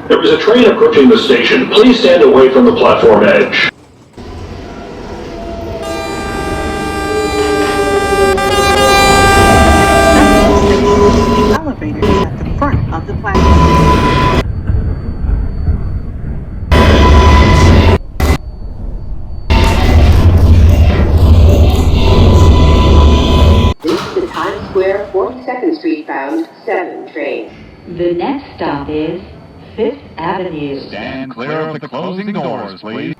There is a train approaching the station. Please stand away from the platform edge. The elevator is at the front of the platform. This is the Times Square 42nd Street bound 7 train. The next stop is 5th Avenue. Stand clear of the closing doors, please.